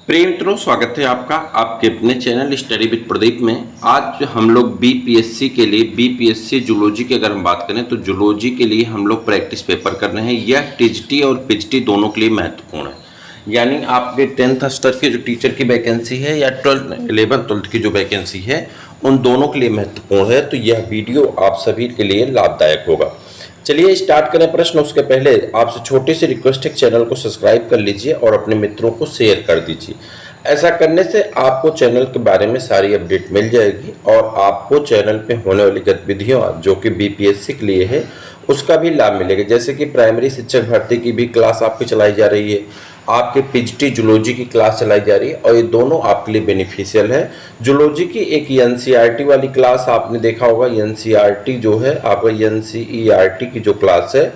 प्रिय मित्रों, स्वागत है आपका आपके अपने चैनल स्टडी विद प्रदीप में। आज हम लोग बीपीएससी के लिए बीपीएससी जूलॉजी की अगर हम बात करें तो जूलॉजी के लिए हम लोग प्रैक्टिस पेपर कर रहे हैं। यह टीजीटी और पीजीटी दोनों के लिए महत्वपूर्ण है। यानी आपके 10th स्तर के जो टीचर की वैकेंसी है या 11th-12th की जो वैकेंसी है उन दोनों के लिए महत्वपूर्ण है। तो यह वीडियो आप सभी के लिए लाभदायक होगा। चलिए स्टार्ट करें प्रश्न। उसके पहले आपसे छोटी सी रिक्वेस्ट है, चैनल को सब्सक्राइब कर लीजिए और अपने मित्रों को शेयर कर दीजिए। ऐसा करने से आपको चैनल के बारे में सारी अपडेट मिल जाएगी और आपको चैनल पे होने वाली गतिविधियों जो कि बीपीएससी के लिए है उसका भी लाभ मिलेगा। जैसे कि प्राइमरी शिक्षक भर्ती की भी क्लास आपकी चलाई जा रही है, आपके पीजीटी जूलॉजी की क्लास चलाई जा रही है और ये दोनों आपके लिए बेनिफिशियल है। जूलॉजी की एक एनसीईआरटी वाली क्लास आपने देखा होगा, एनसीईआरटी जो है आपका एनसीईआरटी की जो क्लास है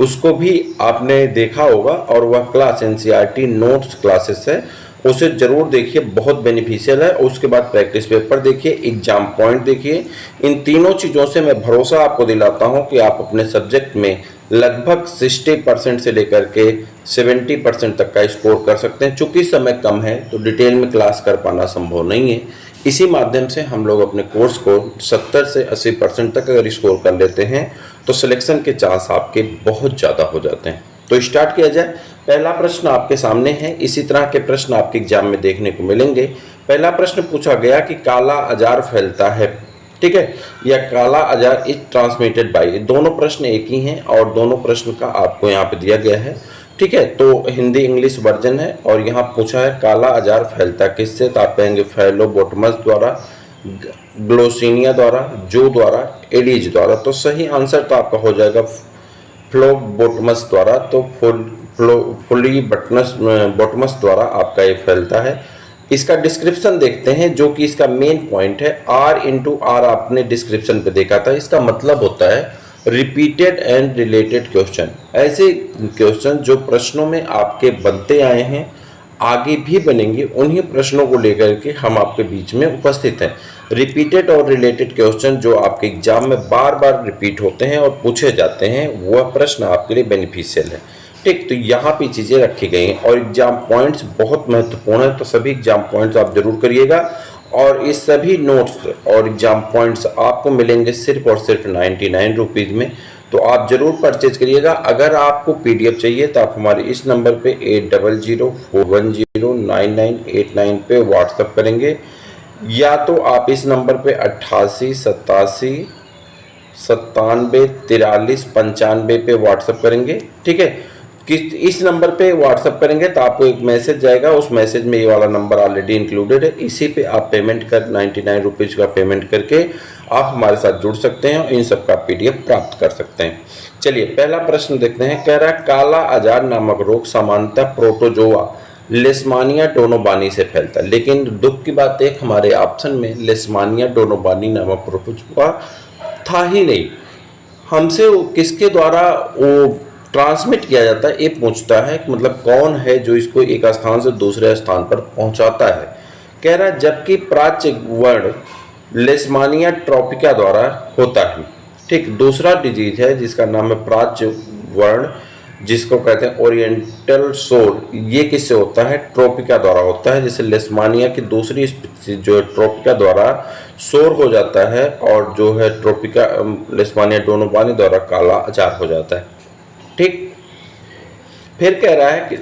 उसको भी आपने देखा होगा और वह क्लास एनसीईआरटी नोट्स क्लासेस है, उसे जरूर देखिए, बहुत बेनिफिशियल है। उसके बाद प्रैक्टिस पेपर देखिए, एग्जाम पॉइंट देखिए। इन तीनों चीज़ों से मैं भरोसा आपको दिलाता हूं कि आप अपने सब्जेक्ट में लगभग 60% से लेकर के 70% तक का स्कोर कर सकते हैं। चूंकि समय कम है तो डिटेल में क्लास कर पाना संभव नहीं है। इसी माध्यम से हम लोग अपने कोर्स को 70 से 80% तक अगर स्कोर कर लेते हैं तो सिलेक्शन के चांस आपके बहुत ज़्यादा हो जाते हैं। तो स्टार्ट किया जाए। पहला प्रश्न आपके सामने है। इसी तरह के प्रश्न आपके एग्जाम में देखने को मिलेंगे। पहला प्रश्न पूछा गया कि काला अजार फैलता है, ठीक है, या काला अजार इज ट्रांसमिटेड बाय। दोनों प्रश्न एक ही हैं और दोनों प्रश्न का आपको यहाँ पे दिया गया है, ठीक है। तो हिंदी इंग्लिश वर्जन है और यहाँ पूछा है काला अजार फैलता किससे, तो आप कहेंगे फैलोबोटमस द्वारा, ग्लोसिनिया द्वारा, जो द्वारा, एडीज द्वारा। तो सही आंसर तो आपका हो जाएगा फ्लोबोटमस द्वारा। तो बोटमस द्वारा आपका ये फैलता है। इसका डिस्क्रिप्शन देखते हैं जो कि इसका मेन पॉइंट है। R आपने डिस्क्रिप्शन पे देखा था, इसका मतलब होता है रिपीटेड एंड रिलेटेड क्वेश्चन। ऐसे क्वेश्चन जो प्रश्नों में आपके बनते आए हैं, आगे भी बनेंगे, उन्हीं प्रश्नों को लेकर के हम आपके बीच में उपस्थित हैं। रिपीटेड और रिलेटेड क्वेश्चन जो आपके एग्जाम में बार बार रिपीट होते हैं और पूछे जाते हैं, वह प्रश्न आपके लिए बेनिफिशियल है, ठीक। तो यहाँ पे चीज़ें रखी गई हैं और एग्जाम पॉइंट्स बहुत महत्वपूर्ण है। तो सभी एग्जाम पॉइंट्स आप जरूर करिएगा और इस सभी नोट्स और एग्जाम पॉइंट्स आपको मिलेंगे सिर्फ और सिर्फ 99 रुपीज़ में। तो आप जरूर परचेज करिएगा। अगर आपको पीडीएफ चाहिए तो आप हमारे इस नंबर पे 8004109989 पे व्हाट्सएप करेंगे, या तो आप इस नंबर पे 88 87 97 43 95 पे व्हाट्सएप करेंगे, ठीक है। इस नंबर पे व्हाट्सएप करेंगे तो आपको एक मैसेज जाएगा, उस मैसेज में ये वाला नंबर ऑलरेडी इंक्लूडेड है। इसी पे आप पेमेंट कर 99 रुपीज़ का पेमेंट करके आप हमारे साथ जुड़ सकते हैं और इन सब का पीडीएफ प्राप्त कर सकते हैं। चलिए पहला प्रश्न देखते हैं। कह रहा है काला अजार नामक रोग सामान्यतः प्रोटोजोआ लेशमानिया डोनोबानी से फैलता है, लेकिन दुख की बात है हमारे ऑप्शन में लेशमानिया डोनोबानी नामक प्रोटोजोआ था ही नहीं। हमसे किसके द्वारा वो ट्रांसमिट किया जाता है ये पूछता है, मतलब कौन है जो इसको एक स्थान से दूसरे स्थान पर पहुंचाता है। कह रहा है जबकि प्राच्य वर्ण लेशमानिया ट्रॉपिका द्वारा होता है, ठीक। दूसरा डिजीज है जिसका नाम है प्राच्य वर्ण, जिसको कहते हैं ओरिएंटल सोर, ये किससे होता है, ट्रॉपिका द्वारा होता है। जैसे लेशमानिया की दूसरी जो है ट्रॉपिका द्वारा सोर हो जाता है और जो है ट्रॉपिका लेशमानिया डोनोबानी द्वारा काला अजार हो जाता है, ठीक। फिर कह रहा है कि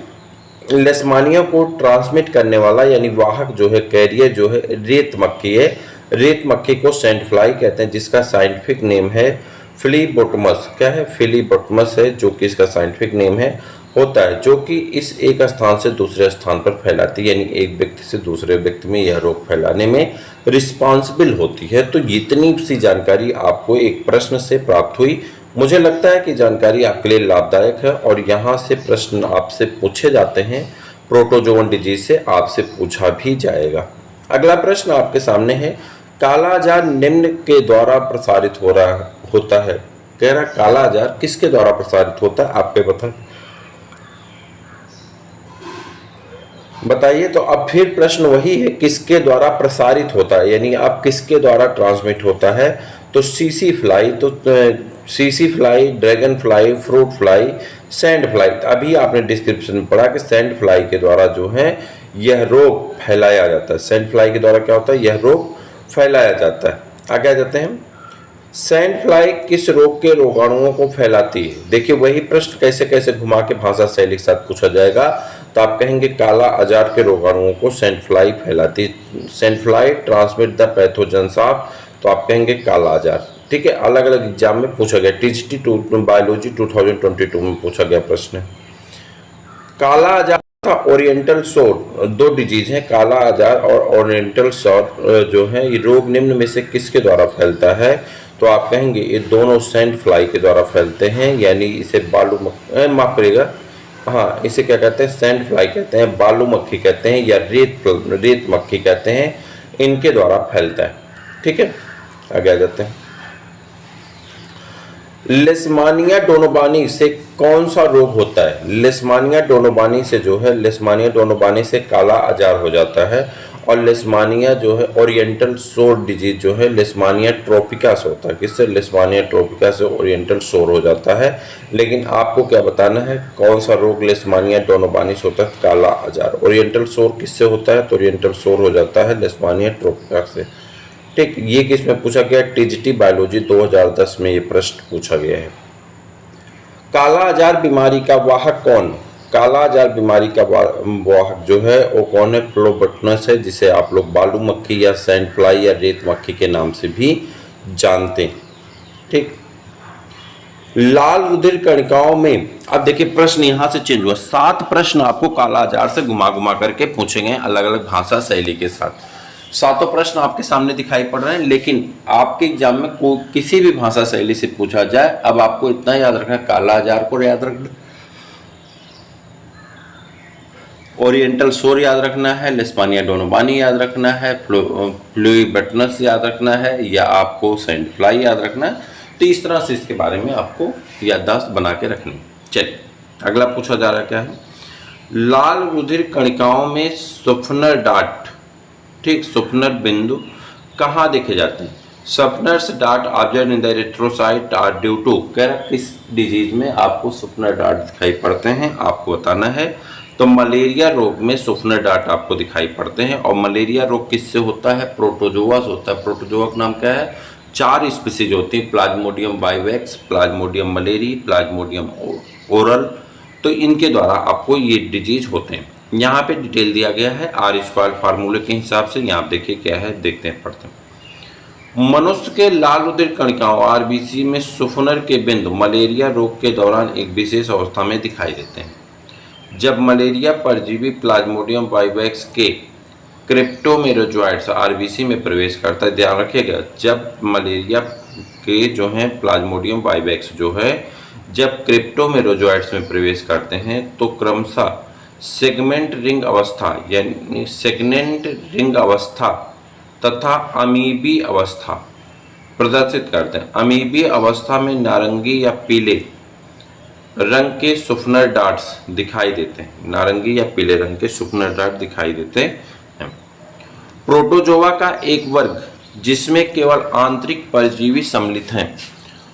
लेशमानिया को ट्रांसमिट करने वाला यानी वाहक जो है, कैरियर जो है रेत मक्खी है। रेत मक्खी को सैंड फ्लाई कहते हैं, जिसका साइंटिफिक नेम है फिलीबोटमस। क्या है, फिलीबोटमस है जो कि इसका साइंटिफिक नेम है, होता है, जो कि इस एक स्थान से दूसरे स्थान पर फैलाती है, यानी एक व्यक्ति से दूसरे व्यक्ति में यह रोग फैलाने में रिस्पॉन्सिबल होती है। तो इतनी सी जानकारी आपको एक प्रश्न से प्राप्त हुई। मुझे लगता है कि जानकारी आपके लिए लाभदायक है और यहाँ से प्रश्न आपसे पूछे जाते हैं, प्रोटोजोवन डिजीज से आपसे पूछा भी जाएगा। अगला प्रश्न आपके सामने है। काला अजार निम्न के द्वारा प्रसारित होता है। कह रहा काला अजार किसके द्वारा प्रसारित होता है, आपके बताइए। तो अब फिर प्रश्न वही है, किसके द्वारा प्रसारित होता है, यानी आप किसके द्वारा ट्रांसमिट होता है। तो सीसी फ्लाई, तो CC fly, dragon fly, fruit fly, sand fly. अभी आपने डिस्क्रिप्शन में पढ़ा कि सैंड फ्लाई के द्वारा जो है यह रोग फैलाया जाता है। सैंड फ्लाई के द्वारा क्या होता है, यह रोग फैलाया जाता है। आगे आ जाते हैं, सैंड फ्लाई किस रोग के रोगाणुओं को फैलाती है। देखिए वही प्रश्न कैसे कैसे घुमा के भाषा शैली के साथ पूछा जाएगा। तो आप कहेंगे काला अजार के रोगाणुओं को सैंड फ्लाई फैलाती है। Sand fly transmit the pathogens of, तो आप कहेंगे काला अजार। ठीक है, अलग अलग एग्जाम में पूछा गया, टीजीटी बायोलॉजी 2022 में पूछा गया प्रश्न। काला अजार था ओरिएंटल सोर, दो डिजीज हैं, काला अजार और ओरिएंटल सोर जो है, ये रोग निम्न में से किसके द्वारा फैलता है। तो आप कहेंगे ये दोनों सैंड फ्लाई के द्वारा फैलते हैं, यानी इसे माफ करिएगा, हाँ इसे क्या कहते हैं, सैंड फ्लाई कहते हैं, बालू मक्खी कहते हैं, या रेत मक्खी कहते हैं, इनके द्वारा फैलता है। ठीक है, आगे आ जाते हैं। लेशमानिया डोनोबानी से कौन सा रोग होता है। लेशमानिया डोनोबानी से जो है, लेशमानिया डोनोबानी से काला अजार हो जाता है, और लेशमानिया जो है ओरिएंटल सोर डिजीज जो है लेशमानिया ट्रोपिका से होता है। किससे, लेशमानिया ट्रोपिका से ओरिएंटल सोर हो जाता है। लेकिन आपको क्या बताना है, कौन सा रोग लेशमानिया डोनोबानी से होता है, काला अजार। ओरिएंटल सोर किससे होता है, तो ओरिएंटल सोर हो जाता है लेशमानिया ट्रोपिका से। ठीक, ये किस में पूछा गया, टीजीटी बायोलॉजी 2010 में ये प्रश्न पूछा गया है। काला अजार बीमारी का वाहक कौन, काला अजार बीमारी का वाहक जो है वो कौन है, फ्लोबटनस है, जिसे आप लोग बालू मक्खी या सैंड फ्लाई या रेत मक्खी के नाम से भी जानते हैं। ठीक, लाल रुधिर कणिकाओं में, अब देखिए प्रश्न यहां से चेंज हुआ, 7 प्रश्न आपको काला अजार से घुमा घुमा करके पूछे गए अलग अलग भाषा शैली के साथ। 7 प्रश्न आपके सामने दिखाई पड़ रहे हैं, लेकिन आपके एग्जाम में किसी भी भाषा शैली से पूछा जाए, अब आपको इतना याद रखना, काला अजार को याद रखना, ओरिएंटल सोर याद रखना है, लेशमानिया डोनोबानी याद रखना है, फ्लोबटनस याद रखना है, या आपको सैंड फ्लाई याद रखना है। तो इस तरह से इसके बारे में आपको याददाश्त बना के रखनी। चलिए अगला पूछा जा रहा क्या है, लाल रुधिर कणिकाओं में सुफनर डाट, ठीक, सुफनर बिंदु कहाँ देखे जाते हैं। Schuffner's dot observe in the erythrocyte are due to, कह रहा किस डिजीज में आपको सुफनर डाट दिखाई पड़ते हैं, आपको बताना है। तो मलेरिया रोग में सुफनर डाट आपको दिखाई पड़ते हैं, और मलेरिया रोग किससे होता है, प्रोटोजोआ से होता है। प्रोटोजोआ का नाम क्या है, 4 स्पीसीज होती हैं, Plasmodium vivax, Plasmodium malariae, Plasmodium ovale, तो इनके द्वारा आपको ये डिजीज होते हैं। यहाँ पे डिटेल दिया गया है R² फार्मूले के हिसाब से, यहाँ देखिए क्या है, देखते हैं पढ़ते हैं। मनुष्य के लाल रुधिर कणिकाओं RBC में सुफनर के बिंदु मलेरिया रोग के दौरान एक विशेष अवस्था में दिखाई देते हैं, जब मलेरिया परजीवी प्लाज्मोडियम बाइवेक्स के क्रिप्टोमेरोजोइड्स RBC में प्रवेश करता है। ध्यान रखिएगा, जब मलेरिया के जो है प्लाज्मोडियम बाइवेक्स जो है जब क्रिप्टोमेरोजोइड्स में प्रवेश करते हैं, तो क्रमशः सेगमेंट रिंग अवस्था यानी सेगमेंट रिंग अवस्था तथा अमीबी अवस्था प्रदर्शित करते हैं। अमीबी अवस्था में नारंगी या पीले रंग के सुफनर डाट्स दिखाई देते हैं, नारंगी या पीले रंग के सुफनर डाट दिखाई देते हैं। प्रोटोजोआ का एक वर्ग जिसमें केवल आंतरिक परजीवी सम्मिलित हैं।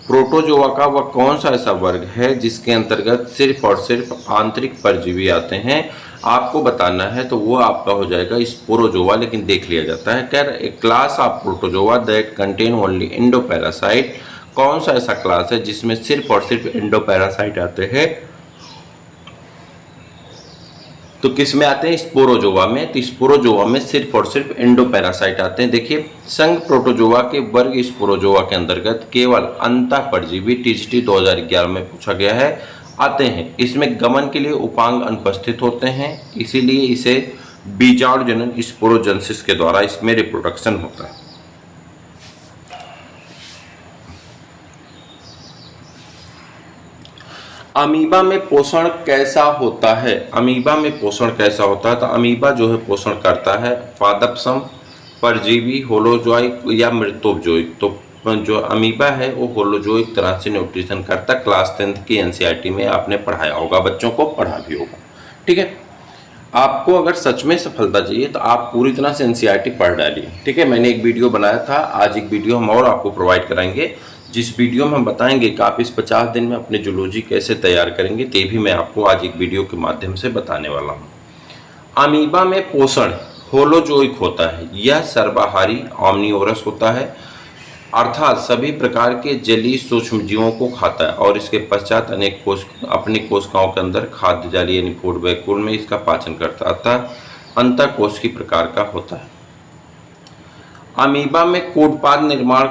प्रोटोजोआ का वह कौन सा ऐसा वर्ग है जिसके अंतर्गत सिर्फ और सिर्फ आंतरिक परजीवी आते हैं, आपको बताना है। तो वो आपका हो जाएगा स्पोरोजोआ, लेकिन देख लिया जाता है। क्या a class of protozoa that contain only endoparasite, कौन सा ऐसा क्लास है जिसमें सिर्फ और सिर्फ एंडोपैरासाइट आते हैं, तो किस में आते हैं, स्पोरोजोआ में। तो स्पोरोजोआ में सिर्फ और सिर्फ एंडोपैरासाइट आते हैं। देखिए संघ प्रोटोजोआ के वर्ग स्पोरोजोआ के अंतर्गत केवल अंतः परजीवी टीजीटी 2011 में पूछा गया है आते हैं। इसमें गमन के लिए उपांग अनुपस्थित होते हैं, इसीलिए इसे बीजाणु जनन स्पोरोजेंसिस के द्वारा इसमें रिप्रोडक्शन होता है। अमीबा में पोषण कैसा होता है, अमीबा में पोषण कैसा होता है, तो अमीबा जो है पोषण करता है पादपसम, परजीवी, होलोजोइक या मृतोपजोइक। तो जो अमीबा है वो होलोजोइक तरह से न्यूट्रिशन करता है। क्लास 10th की एनसीईआरटी में आपने पढ़ाया होगा, बच्चों को पढ़ा भी होगा। ठीक है, आपको अगर सच में सफलता चाहिए तो आप पूरी तरह से एनसीईआरटी पढ़ डालिए। ठीक है, मैंने एक वीडियो बनाया था, आज एक वीडियो हम और आपको प्रोवाइड कराएंगे, जिस वीडियो में हम बताएंगे कि आप इस 50 दिन में अपने जूलॉजी कैसे तैयार करेंगे, ते भी मैं आपको आज एक वीडियो के माध्यम से बताने वाला हूँ। अमीबा में पोषण होलोजोइक होता है, यह सर्वाहारी ऑमनीवोरस होता है, अर्थात सभी प्रकार के जलीय सूक्ष्मजीवों को खाता है और इसके पश्चात अनेक अपनी कोशिकाओं के अंदर खाद्य जाल यानी फूड वैक्यूल में इसका पाचन करता है, अतः अंतःकोशिकीय प्रकार का होता है। अमीबा में कूटपाद निर्माण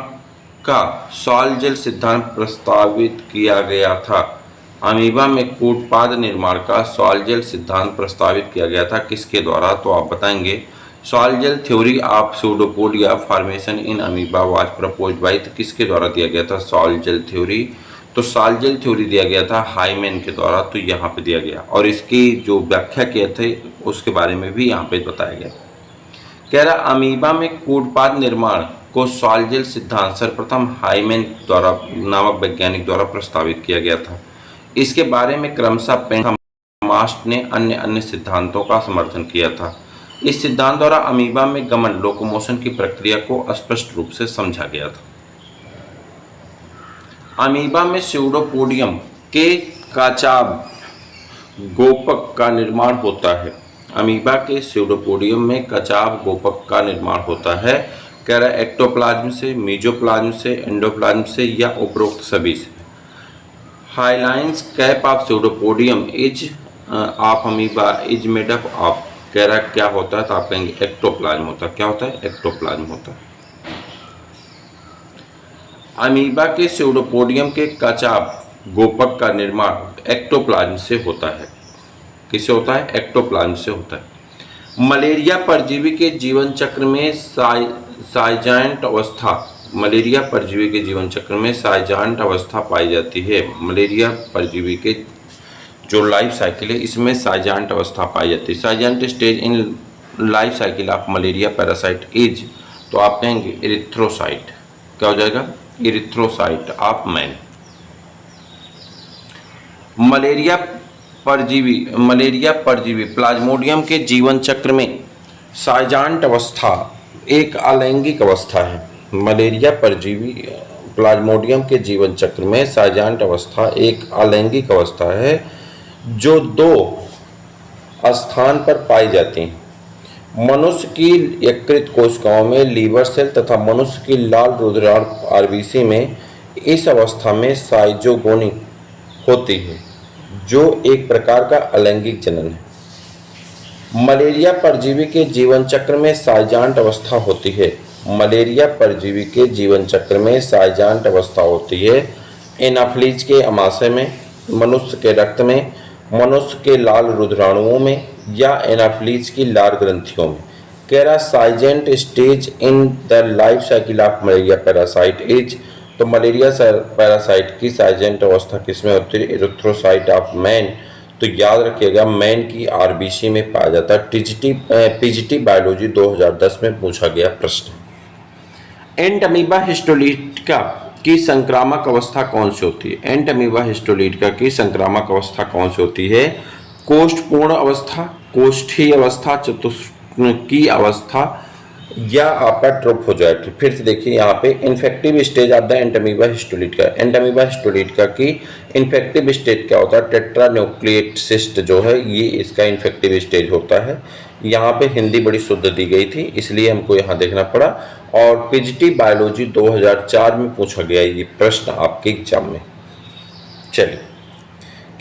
का सॉल जेल सिद्धांत प्रस्तावित किया गया था। अमीबा में कूटपाद निर्माण का सॉल जेल सिद्धांत प्रस्तावित किया गया था, किसके द्वारा? तो आप बताएंगे sol gel theory of pseudopodia formation in amoeba was proposed by, किसके द्वारा दिया गया था सॉल जेल थ्योरी? तो सॉल जेल थ्योरी दिया गया था हाइमेन के द्वारा, तो यहाँ पे दिया गया और इसकी जो व्याख्या किए थे उसके बारे में भी यहाँ पे बताया गया। कह रहा अमीबा में कूटपाद निर्माण को सॉल जेल सिद्धांत सर्वप्रथम हाइमेन द्वारा नामक वैज्ञानिक द्वारा प्रस्तावित किया गया था। इसके बारे में क्रमशः पेंटामास्ट ने अन्य सिद्धांतों का समर्थन किया था। इस सिद्धांत द्वारा अमीबा में गमन लोकोमोशन की प्रक्रिया को स्पष्ट रूप से समझा गया था। अमीबा में स्यूडोपोडियम के कचाब गोपक का निर्माण होता है। अमीबा के स्यूडोपोडियम में कचाब गोपक का निर्माण होता है। कह रहा है एक्टोप्लाज्म से, मीजोप्लाज्म से, एंडोप्लाज्म से या उपरोक्त सभी से। Hyaline cap of pseudopodium is of amoeba is made up of, कह रहा है क्या होता है? तो आप कहेंगे एक्टोप्लाज्म होता है। क्या होता है? एक्टोप्लाज्म होता है। अमीबा के स्यूडोपोडियम के कचाब गोपक का निर्माण एक्टोप्लाज्म से होता है। किससे होता है? एक्टोप्लाज्म से होता है। मलेरिया परजीवी के जीवन चक्र में साइजांट अवस्था, मलेरिया परजीवी के जीवन चक्र में साइजांट अवस्था पाई जाती है। मलेरिया परजीवी के जो लाइफ साइकिल है इसमें साइजांट अवस्था पाई जाती है। Schizont stage in life cycle of malaria parasite is, तो आप कहेंगे इरिथ्रोसाइट। क्या हो जाएगा? Erythrocyte of man. मलेरिया परजीवी प्लाज्मोडियम के जीवन चक्र में साइजांट अवस्था एक अलैंगिक अवस्था है। मलेरिया परजीवी प्लाज्मोडियम के जीवन चक्र में साइजांट अवस्था एक अलैंगिक अवस्था है जो दो स्थान पर पाई जाती है। मनुष्य की यकृत कोशिकाओं में लीवर सेल तथा मनुष्य की लाल रुधिराणु आरबीसी में इस अवस्था में साइजोगोनी होती है जो एक प्रकार का अलैंगिक जनन है। मलेरिया परजीवी के जीवन चक्र में साइजांट अवस्था होती है। मलेरिया परजीवी के जीवन चक्र में साइजांट अवस्था होती है एनाफ्लीज के अमाशय में, मनुष्य के रक्त में, मनुष्य के लाल रुधिराणुओं में या एनाफ्लीज की लाल ग्रंथियों में। कह रहा schizont stage in the life cycle of malaria parasite is, तो मलेरिया पैरासाइट की साइजेंट अवस्था किसमें होती है? Erythrocyte of man. तो याद रखिएगा मैन की आरबीसी में पाया जाता है। पीजीटी बायोलॉजी 2010 में पूछा गया प्रश्न। एंट अमीबा हिस्टोलिटिका की संक्रामक अवस्था कौन सी होती है? एंट अमीबा हिस्टोलिटिका की संक्रामक अवस्था कौन सी होती है? कोष्ठपूर्ण अवस्था, कोष्ठीय अवस्था, चतुष्की अवस्था या आपका ट्रोफोजोइट। फिर से देखिए यहाँ पे infective stage of the Entamoeba histolytica. Entamoeba histolytica की इन्फेक्टिव स्टेज क्या होता है? टेट्रान्यूक्लिएट सिस्ट जो है ये इसका इन्फेक्टिव स्टेज होता है। यहाँ पे हिंदी बड़ी शुद्ध दी गई थी इसलिए हमको यहाँ देखना पड़ा और पीजीटी बायोलॉजी 2004 में पूछा गया ये प्रश्न आपके एग्जाम में। चलिए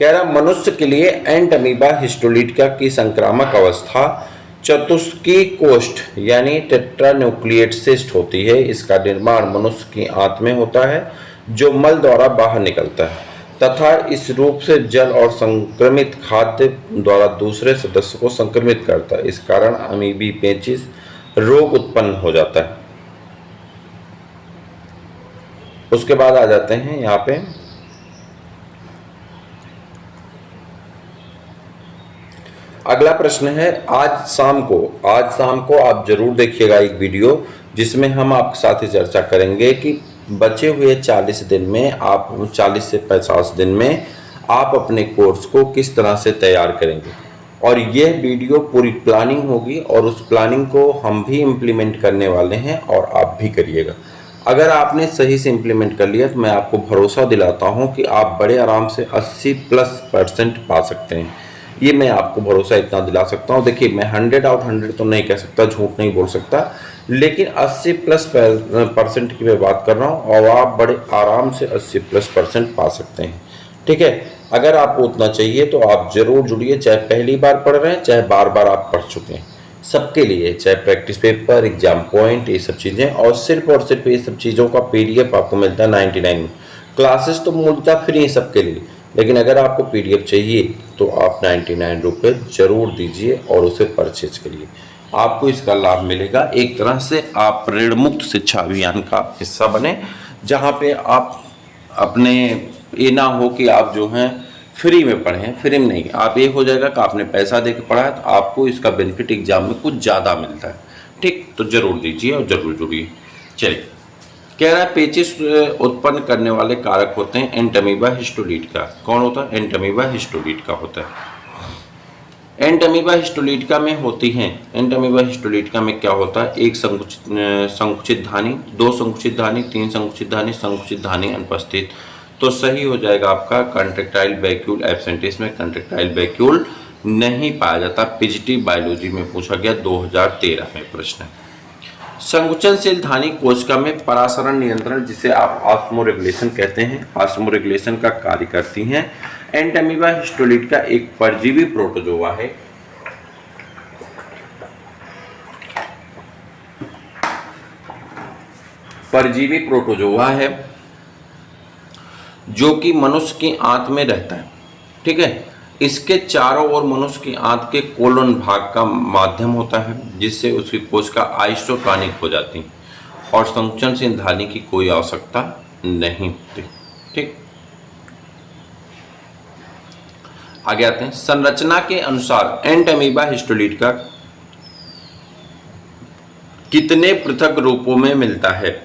कह रहा मनुष्य के लिए एंटमीबा हिस्टोलिटिका की संक्रामक अवस्था चतुष्की कोष्ठ यानी टेट्रान्यूक्लिएट सिस्ट होती है। इसका निर्माण मनुष्य की आंत में होता है जो मल द्वारा बाहर निकलता है तथा इस रूप से जल और संक्रमित खाद्य द्वारा दूसरे सदस्य को संक्रमित करता है। इस कारण अमीबी पेचिस रोग उत्पन्न हो जाता है। उसके बाद आ जाते हैं यहाँ पे अगला प्रश्न है। आज शाम को आप जरूर देखिएगा एक वीडियो जिसमें हम आपके साथ ही चर्चा करेंगे कि बचे हुए 40 दिन में आप 40 से 50 दिन में आप अपने कोर्स को किस तरह से तैयार करेंगे और यह वीडियो पूरी प्लानिंग होगी और उस प्लानिंग को हम भी इम्प्लीमेंट करने वाले हैं और आप भी करिएगा। अगर आपने सही से इम्प्लीमेंट कर लिया तो मैं आपको भरोसा दिलाता हूं कि आप बड़े आराम से 80+ % पा सकते हैं। ये मैं आपको भरोसा इतना दिला सकता हूँ। देखिए मैं 100/100 तो नहीं कह सकता, झूठ नहीं बोल सकता, लेकिन 80+% की मैं बात कर रहा हूँ और आप बड़े आराम से 80+% पा सकते हैं। ठीक है, अगर आपको उतना चाहिए तो आप जरूर जुड़िए, चाहे पहली बार पढ़ रहे हैं चाहे बार बार आप पढ़ चुके हैं, सबके लिए, चाहे प्रैक्टिस पेपर, एग्जाम पॉइंट, ये सब चीज़ें, और सिर्फ ये सब चीज़ों का PDF आपको मिलता है 99 में। क्लासेस तो मूलतः फ्री है सबके लिए, लेकिन अगर आपको PDF चाहिए तो आप 99 रुपये जरूर दीजिए और उसे परचेज करिए, आपको इसका लाभ मिलेगा। एक तरह से आप ऋण मुक्त शिक्षा अभियान का हिस्सा बने, जहाँ पे आप अपने ये ना हो कि आप जो हैं फ्री में पढ़ें, फ्री में नहीं, आप ये हो जाएगा कि आपने पैसा दे के पढ़ा है तो आपको इसका बेनिफिट एग्जाम में कुछ ज़्यादा मिलता है। ठीक, तो जरूर दीजिए और जरूर जुड़िए। चलिए, कह रहा है पेचिश उत्पन्न करने वाले कारक होते हैं एंटमीबा हिस्टोलीटिका। कौन होता है? एंटमीबा हिस्टोलीटिका होता है। एंटमीबा हिस्टोलीटिका में होती हैं, एंटमीबा हिस्टोलीटिका में क्या होता है? एक संकुचित धानी, 2 संकुचित धानी, 3 संकुचित धानी अनुपस्थित। तो सही हो जाएगा आपका कंट्रेक्टाइल वैक्यूल एब्सेंटिस में कंट्रेक्टाइल वैक्यूल नहीं पाया जाता। पीजीटी बायोलॉजी में पूछा गया 2013 में प्रश्न। संकुचनशील धानी कोशिका में परासरण नियंत्रण, जिसे आप ऑस्मोरेगुलेशन कहते हैं, ऑस्मोरेगुलेशन का कार्य करती हैं। एंटमीबा हिस्टोलीटिका एक परजीवी प्रोटोजोआ है। परजीवी प्रोटोजोआ है जो कि मनुष्य की आंत में रहता है। ठीक है, इसके चारों ओर मनुष्य की आंत के कोलन भाग का माध्यम होता है, जिससे उसकी कोशिका आइसोटॉनिक हो जाती है और संकुचनशील धानी की कोई आवश्यकता नहीं होती। ठीक, आगे आते हैं। संरचना के अनुसार एंटमीबा हिस्टोलीटिका कितने पृथक रूपों में मिलता है?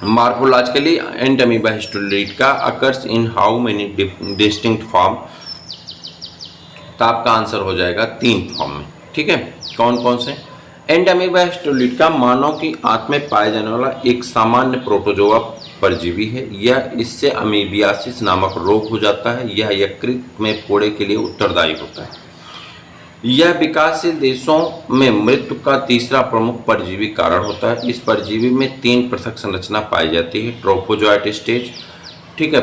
Morphologically Entamoeba histolytica occurs in how many distinct form? तो आपका आंसर हो जाएगा 3 फॉर्म में। ठीक है, कौन कौन से? एंटमीबा हिस्टोलीटिका मानव की आंत में पाए जाने वाला एक सामान्य प्रोटोजोआ परजीवी है। यह इससे अमीबियासिस नामक रोग हो जाता है। यह यकृत में फोड़े के लिए उत्तरदायी होता है। यह विकासशील देशों में मृत्यु का तीसरा प्रमुख परजीवी कारण होता है। इस परजीवी में 3 पृथक संरचना पाई जाती है। ट्रोफोजोइट स्टेज, ठीक है,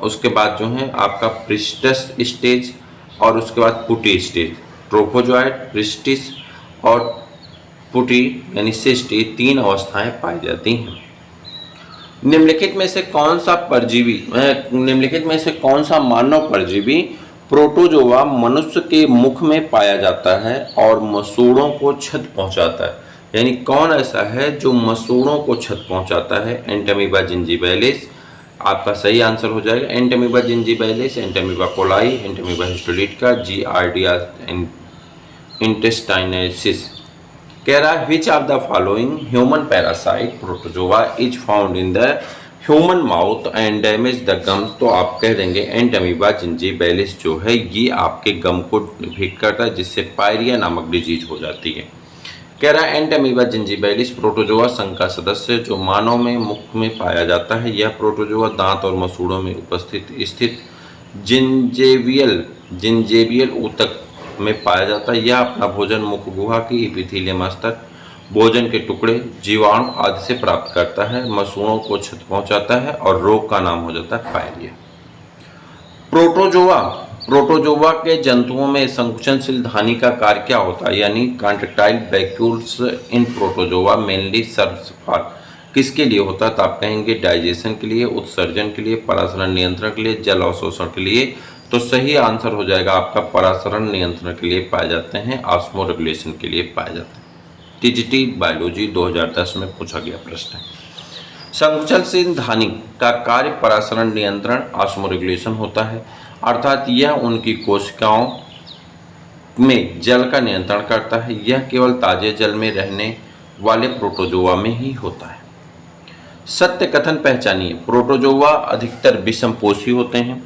उसके बाद जो है आपका प्रिस्टस स्टेज और उसके बाद पुटी स्टेज। ट्रोफोजोइट, प्रिस्टिस और पुटी यानी सिस्ट, ये 3 अवस्थाएं पाई जाती हैं। निम्नलिखित में से कौन सा मानव परजीवी प्रोटोजोआ मनुष्य के मुख में पाया जाता है और मसूड़ों को क्षत पहुंचाता है? यानी कौन ऐसा है जो मसूड़ों को क्षत पहुंचाता है? एंटमीबा जिंजीबैलिस आपका सही आंसर हो जाएगा। Entamoeba gingivalis, Entamoeba coli, Entamoeba histolytica, Giardia intestinalis. कह रहा है which of the following human parasite protozoa is found in the human mouth and damage the gums? तो आप कह देंगे एंटमीबा जिंजीबैलिस जो है ये आपके गम को हिट करता है, जिससे पायरिया नामक डिजीज हो जाती है। कह रहा है एंटमीबा जिंजीबैलिस प्रोटोजोआ संघ का सदस्य जो मानव में मुख में पाया जाता है। यह प्रोटोजोआ दांत और मसूड़ों में स्थित जिंजेबियल ऊतक में पाया जाता है। यह अपना भोजन मुख गुहा की एपिथेलियम स्तर, भोजन के टुकड़े, जीवाणु आदि से प्राप्त करता है, मसूड़ों को क्षत पहुंचाता है और रोग का नाम हो जाता है पायरिया। प्रोटोजोआ के जंतुओं में संकुचनशील धानी का कार्य क्या होता है? यानी contractile vacuoles in protozoa mainly serves for, किसके लिए होता है? तो आप कहेंगे डाइजेशन के लिए, उत्सर्जन के लिए, परासरण नियंत्रण के लिए, जल अवशोषण के लिए। तो सही आंसर हो जाएगा आपका परासरण नियंत्रण के लिए पाए जाते हैं, ऑस्मो रेगुलेशन के लिए पाए जाते हैं। टीजीटी बायोलॉजी 2010 में पूछा गया प्रश्न है। संकुचनशील धानी का कार्य परासरण नियंत्रण, ऑस्मो रेगुलेशन होता है, अर्थात यह उनकी कोशिकाओं में जल का नियंत्रण करता है। यह केवल ताजे जल में रहने वाले प्रोटोजोआ में ही होता है। सत्य कथन पहचानिए। प्रोटोजोआ अधिकतर विषमपोषी होते हैं।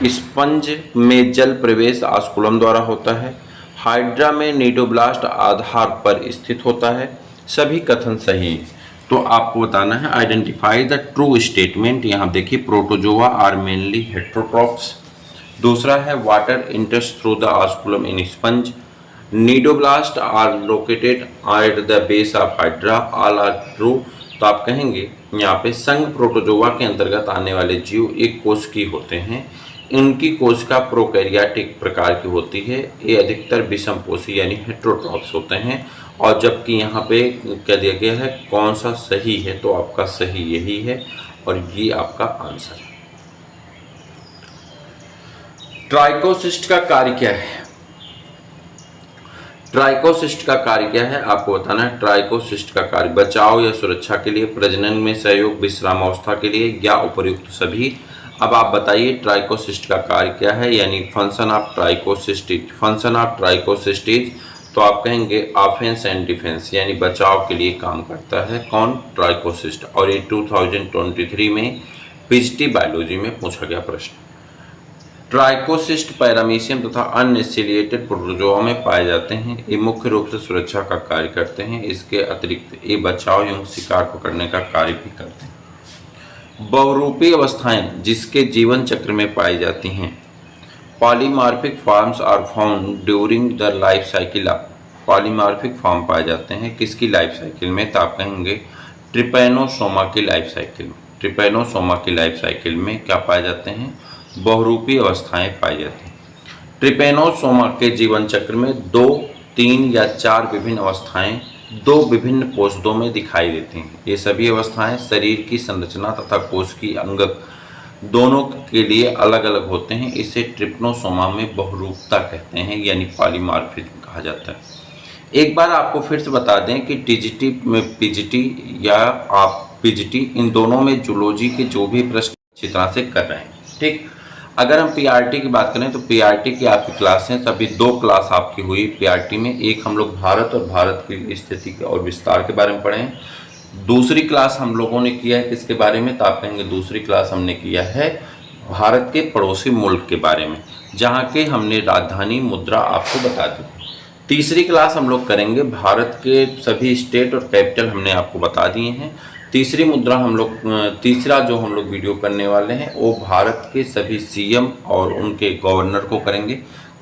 स्पंज में जल प्रवेश ऑस्कुलम द्वारा होता है। हाइड्रा में नीडोब्लास्ट आधार पर स्थित होता है। सभी कथन सही हैं। तो आपको बताना है आइडेंटिफाई द ट्रू स्टेटमेंट। यहाँ देखिए प्रोटोजोआ आर मेनली हेट्रोट्रॉप्स, दूसरा है water enters through the osculum in sponge. Cnidoblast are located at the base of hydra, all are true. तो आप कहेंगे यहाँ पे संघ प्रोटोजोआ के अंतर्गत आने वाले जीव एक कोशिकीय होते हैं। इनकी कोशिका प्रोकैरियोटिक प्रकार की होती है। ये अधिकतर विषमपोषी यानी हेटेरोट्रॉप्स होते हैं। और जबकि यहाँ पे क्या दिया गया है, कौन सा सही है, तो आपका सही यही है और ये आपका आंसर है। ट्राइकोसिस्ट का कार्य क्या है? ट्राइकोसिस्ट का कार्य क्या है आपको बताना है। ट्राइकोसिस्ट का कार्य बचाव या सुरक्षा के लिए, प्रजनन में सहयोग, विश्रामावस्था के लिए या उपर्युक्त सभी। अब आप बताइए ट्राइकोसिस्ट का कार्य क्या है, यानी फंक्शन ऑफ ट्राइकोसिस्टिज। फंक्शन ऑफ ट्राइकोसिस्टिज तो आप कहेंगे ऑफेंस एंड डिफेंस, यानी बचाव के लिए काम करता है कौन, ट्राइकोसिस्ट। और ये 2023 में पीजीटी बायोलॉजी में पूछा गया प्रश्न। ट्राइकोसिस्ट पैरामीशियम तथा अन्य सिलिएटेड प्रोटोजोआ में पाए जाते हैं। ये मुख्य रूप से सुरक्षा का कार्य करते हैं। इसके अतिरिक्त ये बचाव एवं शिकार पकड़ने का कार्य भी करते हैं। बहुरूपी अवस्थाएं जिसके जीवन चक्र में पाई जाती हैं। Polymorphic forms are found during the life cycle of. Polymorphic form पाए जाते हैं किसकी लाइफ साइकिल में, तो आप कहेंगे ट्रिपैनोसोमा की लाइफ साइकिल में। ट्रिपैनोसोमा की लाइफ साइकिल में क्या पाए जाते हैं, बहुरूपी अवस्थाएं पाई जाती हैं। ट्रिपैनोसोमा के जीवन चक्र में 2, 3 या 4 विभिन्न अवस्थाएं 2 विभिन्न कोशिकाओं में दिखाई देती हैं। ये सभी अवस्थाएं शरीर की संरचना तथा कोश की अंगक दोनों के लिए अलग अलग होते हैं। इसे ट्रिपैनोसोमा में बहुरूपता कहते हैं, यानी पॉलीमॉर्फिज्म कहा जाता है। एक बार आपको फिर से बता दें कि टीजीटी में पीजीटी या आप पीजीटी इन दोनों में जूलॉजी के जो भी प्रश्न अच्छी तरह से कर रहे हैं, ठीक। अगर हम पीआरटी की बात करें तो पीआरटी की आपकी क्लासें सभी 2 क्लास आपकी हुई पीआरटी में। एक हम लोग भारत और भारत की स्थिति और विस्तार के बारे में पढ़े हैं। दूसरी क्लास हम लोगों ने किया है किसके बारे में, तो आप कहेंगे दूसरी क्लास हमने किया है भारत के पड़ोसी मुल्क के बारे में, जहाँ के हमने राजधानी मुद्रा आपको बता दी। तीसरी क्लास हम लोग करेंगे भारत के सभी स्टेट और कैपिटल हमने आपको बता दिए हैं। तीसरी मुद्रा हम लोग तीसरा जो हम लोग वीडियो करने वाले हैं वो भारत के सभी सीएम और उनके गवर्नर को करेंगे।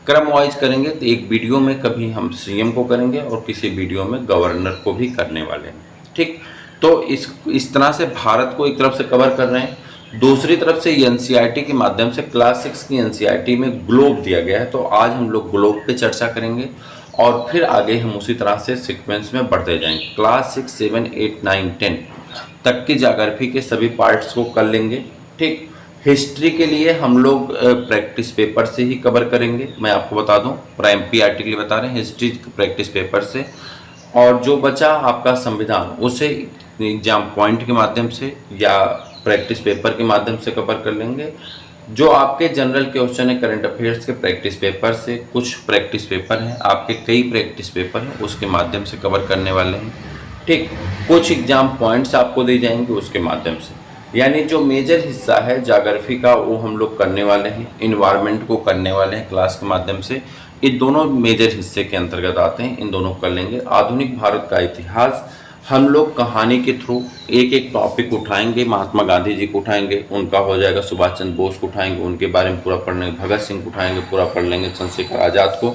क्रम वाइज करेंगे, तो एक वीडियो में कभी हम सीएम को करेंगे और किसी वीडियो में गवर्नर को भी करने वाले हैं, ठीक। तो इस तरह से भारत को एक तरफ से कवर कर रहे हैं। दूसरी तरफ से एनसीईआरटी के माध्यम से क्लास 6 की एनसीईआरटी में ग्लोब दिया गया है, तो आज हम लोग ग्लोब पे चर्चा करेंगे और फिर आगे हम उसी तरह से सीक्वेंस में बढ़ते जाएंगे। क्लास 6, 7, 8, 9, 10 तक की ज्योग्राफी के सभी पार्ट्स को कर लेंगे, ठीक। हिस्ट्री के लिए हम लोग प्रैक्टिस पेपर से ही कवर करेंगे। मैं आपको बता दूं, प्राइम पीआरटी के लिए बता रहे हैं हिस्ट्री प्रैक्टिस पेपर से, और जो बचा आपका संविधान उसे एग्जाम पॉइंट के माध्यम से या प्रैक्टिस पेपर के माध्यम से कवर कर लेंगे। जो आपके जनरल क्वेश्चन है करंट अफेयर्स के प्रैक्टिस पेपर से, कुछ प्रैक्टिस पेपर हैं आपके, कई प्रैक्टिस पेपर हैं उसके माध्यम से कवर करने वाले हैं, ठीक। कुछ एग्जाम पॉइंट्स आपको दे जाएंगे उसके माध्यम से, यानी जो मेजर हिस्सा है ज्योग्राफी का वो हम लोग करने वाले हैं। इन्वायरमेंट को करने वाले हैं क्लास के माध्यम से। ये दोनों मेजर हिस्से के अंतर्गत आते हैं, इन दोनों कर लेंगे। आधुनिक भारत का इतिहास हम लोग कहानी के थ्रू एक एक टॉपिक उठाएंगे। महात्मा गांधी जी को उठाएंगे, उनका हो जाएगा। सुभाष चंद्र बोस को उठाएंगे, उनके बारे में पूरा पढ़ लेंगे। भगत सिंह को उठाएंगे, पूरा पढ़ लेंगे। चंद्रशेखर आज़ाद को,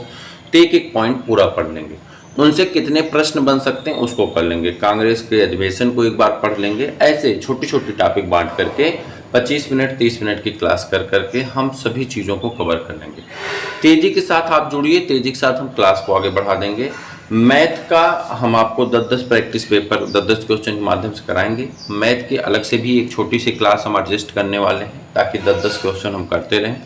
तो एक एक पॉइंट पूरा पढ़ लेंगे। उनसे कितने प्रश्न बन सकते हैं उसको कर लेंगे। कांग्रेस के अधिवेशन को एक बार पढ़ लेंगे। ऐसे छोटी छोटी टॉपिक बांट करके 25 मिनट 30 मिनट की क्लास कर करके हम सभी चीज़ों को कवर कर लेंगे। तेज़ी के साथ आप जुड़िए, तेज़ी के साथ हम क्लास को आगे बढ़ा देंगे। मैथ का हम आपको 10-10 प्रैक्टिस पेपर 10-10 क्वेश्चन के माध्यम से कराएंगे। मैथ के अलग से भी एक छोटी सी क्लास हम एडजस्ट करने वाले हैं ताकि 10-10 क्वेश्चन हम करते रहें।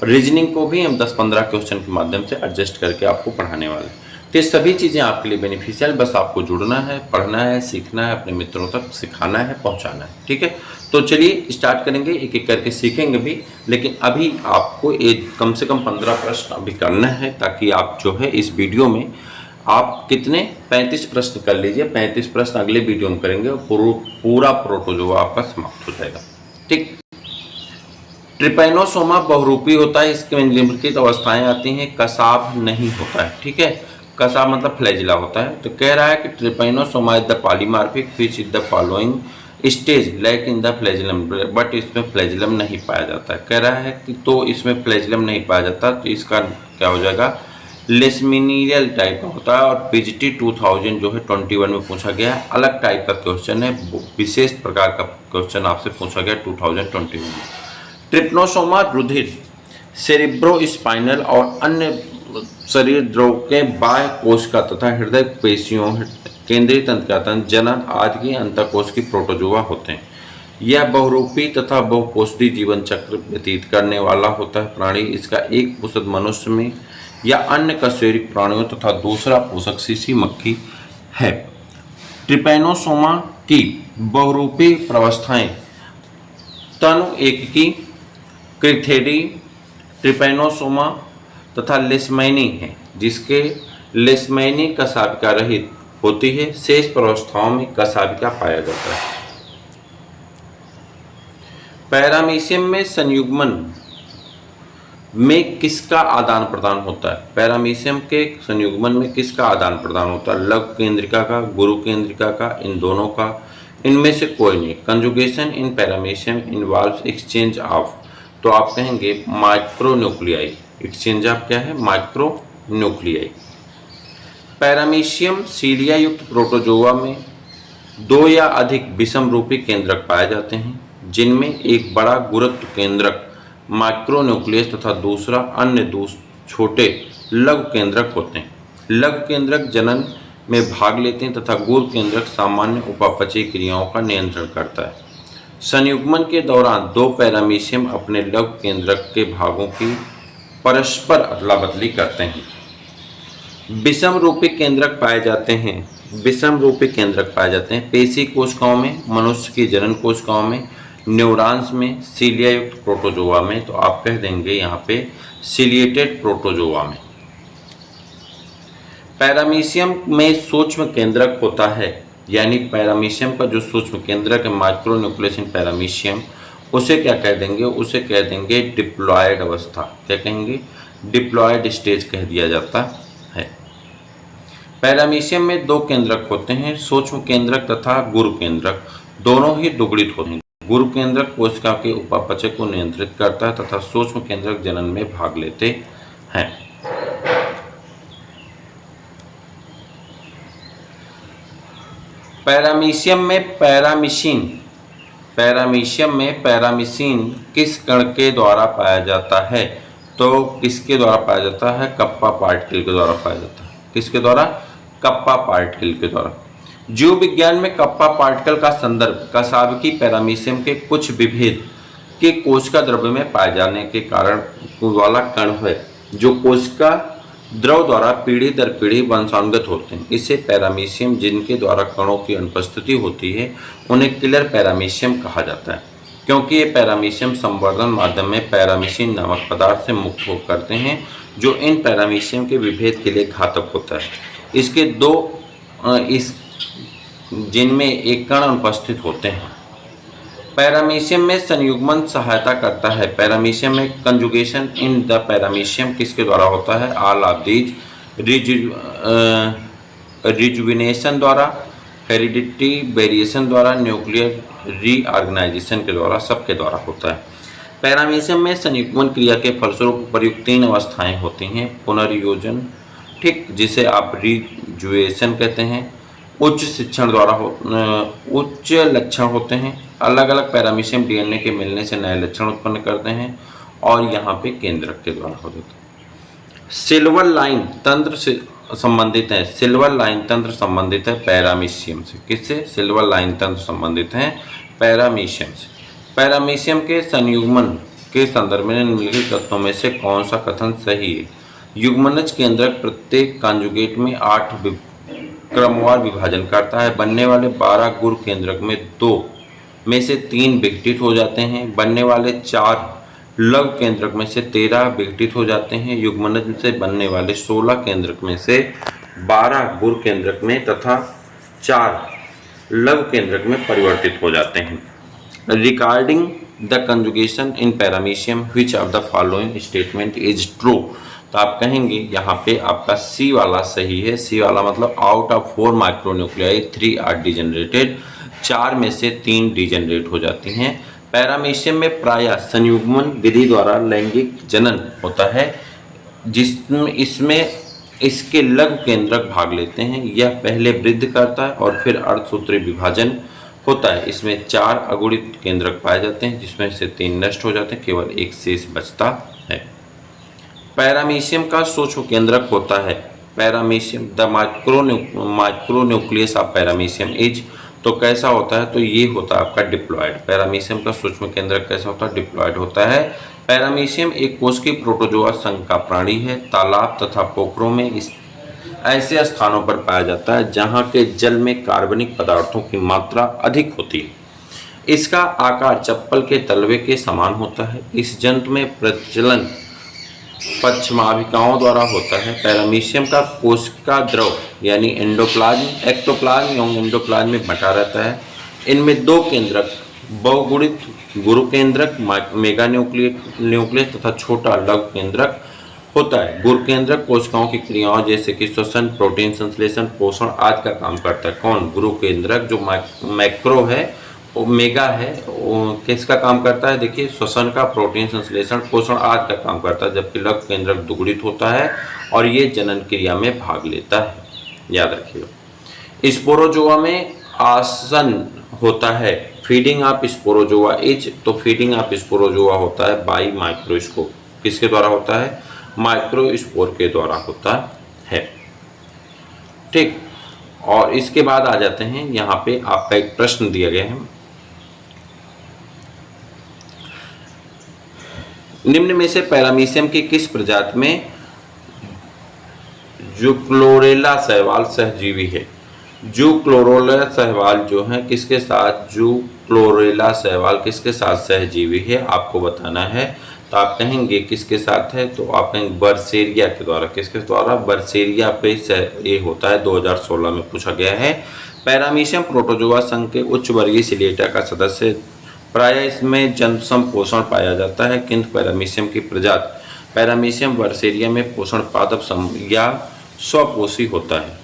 रीजनिंग को भी हम 10-15 क्वेश्चन के माध्यम से एडजस्ट करके आपको पढ़ाने वाले हैं। तो ये सभी चीज़ें आपके लिए बेनिफिशियल, बस आपको जुड़ना है, पढ़ना है, सीखना है, अपने मित्रों तक सिखाना है, पहुंचाना है, ठीक है। तो चलिए स्टार्ट करेंगे, एक एक करके सीखेंगे भी। लेकिन अभी आपको एक कम से कम 15 प्रश्न अभी करना है ताकि आप जो है इस वीडियो में आप कितने 35 प्रश्न कर लीजिए। 35 प्रश्न अगले वीडियो में करेंगे और पूरा प्रोटोजोआ आपका समाप्त हो जाएगा, ठीक। ट्रिपैनोसोमा बहुरूपी होता है, इसके निम्नलिखित अवस्थाएं आती हैं। कसाब नहीं होता है, ठीक है। कसाब मतलब फ्लैजिला होता है। तो कह रहा है कि Trypanosoma is the polymorphic, which is the following stage like in the flagellum, but इसमें फ्लैजिलम नहीं पाया जाता है। कह रहा है कि तो इसमें फ्लैजिलम नहीं पाया जाता, तो इसका क्या हो जाएगा, लेशमिनियल टाइप का होता है। और पीजीटी 2000 जो है 21 में पूछा गया है, अलग टाइप का क्वेश्चन है, विशेष प्रकार का क्वेश्चन आपसे पूछा गया 2021 में। ट्रिप्नोसोमा रुधिर, सेरिब्रोस्पाइनल और अन्य शरीर द्रव के बाह्य कोश का तथा हृदय पेशियों, केंद्रीय तंत्र का तंत्र, जनन आदि के अंतःकोश की प्रोटोजोआ होते हैं। यह बहुरूपी तथा बहुपोषी जीवन चक्र व्यतीत करने वाला होता है प्राणी। इसका एक पोषक मनुष्य में या अन्य कशेरुकी प्राणियों तथा दूसरा पोषक शीशी मक्खी है। ट्रिपैनोसोमा की बहुरूपी प्रवस्थाएं तनु एककी, क्रिथेडी, ट्रिपैनोसोमा तथा लेशमैनी है, जिसके लेशमैनी कशाभिका रहित होती है। शेष प्रवस्थाओं में कशाभिका पाया जाता है। पैरामीशियम में संयुग्मन में किसका आदान प्रदान होता है? पैरामीशियम के संयुग्मन में किसका आदान प्रदान होता है? लघु केंद्रिका का, गुरु केंद्रिका का, इन दोनों का, इनमें से कोई नहीं। Conjugation in paramecium involves exchange of, तो आप कहेंगे माइक्रोन्यूक्लियाई। एक्सचेंज ऑफ क्या है? माइक्रोन्यूक्लियाई। पैरामीशियम सीलिया युक्त प्रोटोजोआ में दो या अधिक विषम रूपी केंद्रक पाए जाते हैं, जिनमें एक बड़ा गुरुत्व केंद्रक माइक्रोन्यूक्लियस तथा दूसरा अन्य छोटे लघु केंद्रक होते हैं। लघु केंद्रक जनन में भाग लेते हैं तथा गुरु केंद्रक सामान्य उपापचयी क्रियाओं का नियंत्रण करता है। संयुग्मन के दौरान दो पैरामीशियम अपने लघु केंद्रक के भागों की परस्पर अदला बदली करते हैं। विषम रूपी केंद्रक पाए जाते हैं। विषम रूपी केंद्रक पाए जाते हैं पेशी कोशिकाओं में, मनुष्य की जनन कोशिकाओं में, न्यूरॉन्स में, सीलिया युक्त प्रोटोजोआ में। तो आप कह देंगे यहाँ पे सीलिएटेड प्रोटोजोआ में। पैरामीशियम में सूक्ष्म केंद्रक होता है, यानी पैरामीशियम का जो सूक्ष्म केंद्रक है माइक्रोन्यूक्लियस इन पैरामीशियम, उसे क्या कह देंगे? उसे कह देंगे डिप्लॉयड अवस्था। क्या कहेंगे? डिप्लॉयड स्टेज कह दिया जाता है। पैरामीशियम में दो केंद्रक होते हैं, सूक्ष्म केंद्रक तथा गुरु केंद्रक, दोनों ही दुगुणित होते हैं। गुरु केंद्रक कोशिका के उपापचय को नियंत्रित करता है तथा सूक्ष्म केंद्रक जनन में भाग लेते हैं। पैरामीशियम में पैरामीशिन किस कण के द्वारा पाया जाता है? तो किसके द्वारा पाया जाता है? कप्पा पार्टिकल के द्वारा पाया जाता है। किसके द्वारा? कप्पा पार्टिकल के द्वारा। जीव विज्ञान में कप्पा पार्टिकल का संदर्भ कशाभिकी पैरामीशियम के कुछ विभेद के कोशिका द्रव्य में पाए जाने के कारण वाला कण है, जो कोशिका द्रव द्वारा पीढ़ी दर पीढ़ी वंशानुगत होते हैं। इसे पैरामीशियम जिनके द्वारा कणों की अनुपस्थिति होती है, उन्हें किलर पैरामीशियम कहा जाता है, क्योंकि ये पैरामीशियम संवर्धन माध्यम में पैरामीशिन नामक पदार्थ से मुक्त हो करते हैं, जो इन पैरामीशियम के विभेद के लिए घातक होता है। इसके जिनमें एक कण अनुपस्थित होते हैं। पैरामीशियम में संयुग्मन सहायता करता है। पैरामीशियम में कंजुगेशन इन द पैरामीशियम किसके द्वारा होता है? ऑल ऑफ दीज, रिजुविनेशन द्वारा, हेरिडिटी वेरिएशन द्वारा, न्यूक्लियर रीऑर्गेनाइजेशन के द्वारा, सबके द्वारा होता है। पैरामीशियम में संयुग्मन क्रिया के फलस्वरूप प्रयुक्त 3 अवस्थाएं होती हैं। पुनर्योजन, ठीक, जिसे आप रिजुएशन कहते हैं, उच्च लक्षण होते हैं। अलग अलग पैरामीशियम डीएनए के मिलने से नए लक्षण उत्पन्न करते हैं, और यहाँ पे केंद्रक के द्वारा हो जाता है। सिल्वर लाइन तंत्र से संबंधित है। सिल्वर लाइन तंत्र संबंधित है पैरामीशियम से। किससे? सिल्वर लाइन तंत्र संबंधित है पैरामीशियम से। पैरामीशियम के संयुग्मन के संदर्भ में निम्नलिखित तत्वों में से कौन सा कथन सही है? युग्मनज केंद्रक प्रत्येक कॉन्जुगेट में 8 क्रमवार विभाजन करता है। बनने वाले 12 गुरु केंद्रक में 2 में से 3 विघटित हो जाते हैं। बनने वाले 4 लघु केंद्रक में से 13 विघटित हो जाते हैं। युग्मनज से बनने वाले 16 केंद्रक में से 12 गुरु केंद्रक में तथा 4 लघु केंद्रक में परिवर्तित हो जाते हैं। Regarding the conjugation in paramecium which of the following statement is true? तो आप कहेंगे यहाँ पे आपका सी वाला सही है। सी वाला मतलब out of 4 micronuclei 3 are degenerated. 4 में से 3 डीजेनरेट हो जाती हैं। पैरामीशियम में प्रायः संयुग्मन विधि द्वारा लैंगिक जनन होता है, जिसमें इसमें इसके लघु केंद्रक भाग लेते हैं। यह पहले वृद्धि करता है और फिर अर्धसूत्री विभाजन होता है। इसमें 4 अगुणित केंद्रक पाए जाते हैं, जिसमें से 3 नष्ट हो जाते हैं, केवल एक शेष बचता है। पैरामीशियम का सूक्ष्म केंद्रक होता है। Paramecium the micronucleus of paramecium is, तो कैसा होता है, तो ये होता है आपका डिप्लॉयड। पैरामीशियम का सूक्ष्म केंद्रक कैसा होता है, डिप्लॉयड होता है। पैरामीशियम एक कोशिकीय प्रोटोजोआ संघ का प्राणी है। तालाब तथा पोखरों में इस ऐसे स्थानों पर पाया जाता है जहां के जल में कार्बनिक पदार्थों की मात्रा अधिक होती है। इसका आकार चप्पल के तलवे के समान होता है। इस जंतु में प्रजनन पश्चमाभिकाओं द्वारा होता है। पैरामीशियम का कोशिका द्रव यानी एंडोप्लाज्म, एक्टोप्लाज्म एवं एंडोप्लाज्म में बटा रहता है। इनमें 2 केंद्रक बहुगुणित गुरु केंद्रक मेगा न्यूक्लियस तथा छोटा लघु केंद्रक होता है। गुरु केंद्रक कोशिकाओं की क्रियाओं जैसे कि श्वसन, प्रोटीन संश्लेषण, पोषण आदि का काम करता है। कौन? गुरु केंद्रक। जो मैक्रो है, मेगा है, किसका काम करता है, देखिए श्वसन का, प्रोटीन संश्लेषण, पोषण आदि का काम करता है। जबकि लघु केंद्रक दुगुणित होता है और ये जनन क्रिया में भाग लेता है, याद रखिएगा। स्पोरोजोआ में आसन होता है। फीडिंग ऑफ स्पोरोजोआ इज, तो फीडिंग ऑफ स्पोरोजोआ होता है बाई माइक्रोस्कोप। किसके द्वारा होता है? माइक्रोस्पोर के द्वारा होता है। ठीक, और इसके बाद आ जाते हैं, यहाँ पे आपका एक प्रश्न दिया गया है, निम्न में से पैरामीशियम की किस प्रजाति में जूक्लोरेला शैवाल सहजीवी है? जूक्लोरेला शैवाल जो है किसके साथ, जूक्लोरेला शैवाल किसके साथ सहजीवी है, आपको बताना है। तो आप कहेंगे किसके साथ है, तो आप कहेंगे बर्सेरिया के द्वारा। किसके द्वारा? बर्सेरिया पे ये होता है, 2016 में पूछा गया है। पैरामीशियम प्रोटोजोआ संघ के उच्च वर्गीय सिलेटा का सदस्य, प्रायः इसमें जन संपोषण पाया जाता है, किंतु पैरामीशियम की प्रजाति पैरामीशियम बर्सेरिया में पोषण पादप या स्वपोषी होता है,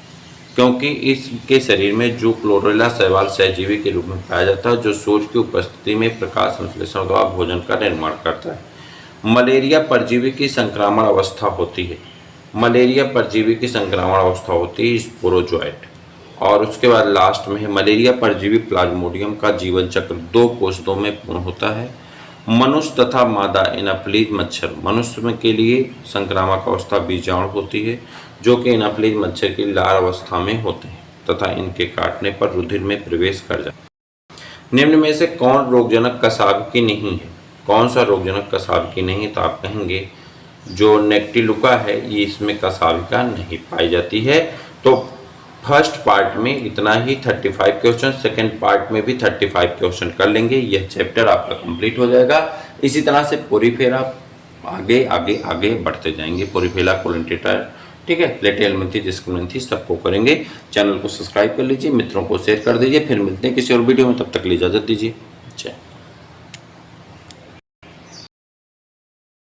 क्योंकि इसके शरीर में जूक्लोरेला शैवाल सहजीवी के रूप में पाया जाता है, जो सूर्य की उपस्थिति में प्रकाश संश्लेषण द्वारा भोजन का निर्माण करता है। मलेरिया परजीवी की संक्रामण अवस्था होती है। मलेरिया परजीवी की संक्रामण अवस्था होती है स्पोरोजोइट। और उसके बाद लास्ट में है मलेरिया परजीवी प्लाज्मोडियम का जीवन चक्र 2 कोशिकाओं में पूर्ण होता है। मनुष्य तथा मादा एनाफ्लीज मच्छर, मनुष्य में के लिए संक्रामक अवस्था बीजाणु होती है, जो कि एनाफ्लीज मच्छर की लार अवस्था में होते हैं तथा इनके काटने पर रुधिर में प्रवेश कर जाते हैं। निम्न में से कौन रोगजनक कसाबकी नहीं है? कौन सा रोगजनक कसाबकी नहीं है? तो आप कहेंगे जो नेक्टिलुका है, ये इसमें कसाबिका नहीं पाई जाती है। तो फर्स्ट पार्ट में इतना ही 35 क्वेश्चन, सेकंड पार्ट में भी 35 क्वेश्चन कर लेंगे। यह चैप्टर आपका कंप्लीट हो जाएगा। इसी तरह से पोरीफेरा आगे आगे आगे बढ़ते जाएंगे। पोरीफेरा, कोलेंटेटर, ठीक है, लेटेलमेंथी, डिस्क्रिमिनेंथी सबको करेंगे। चैनल को सब्सक्राइब कर लीजिए, मित्रों को शेयर कर दीजिए। फिर मिलते हैं किसी और वीडियो में, तब तक के लिए इजाजत दीजिए। अच्छा।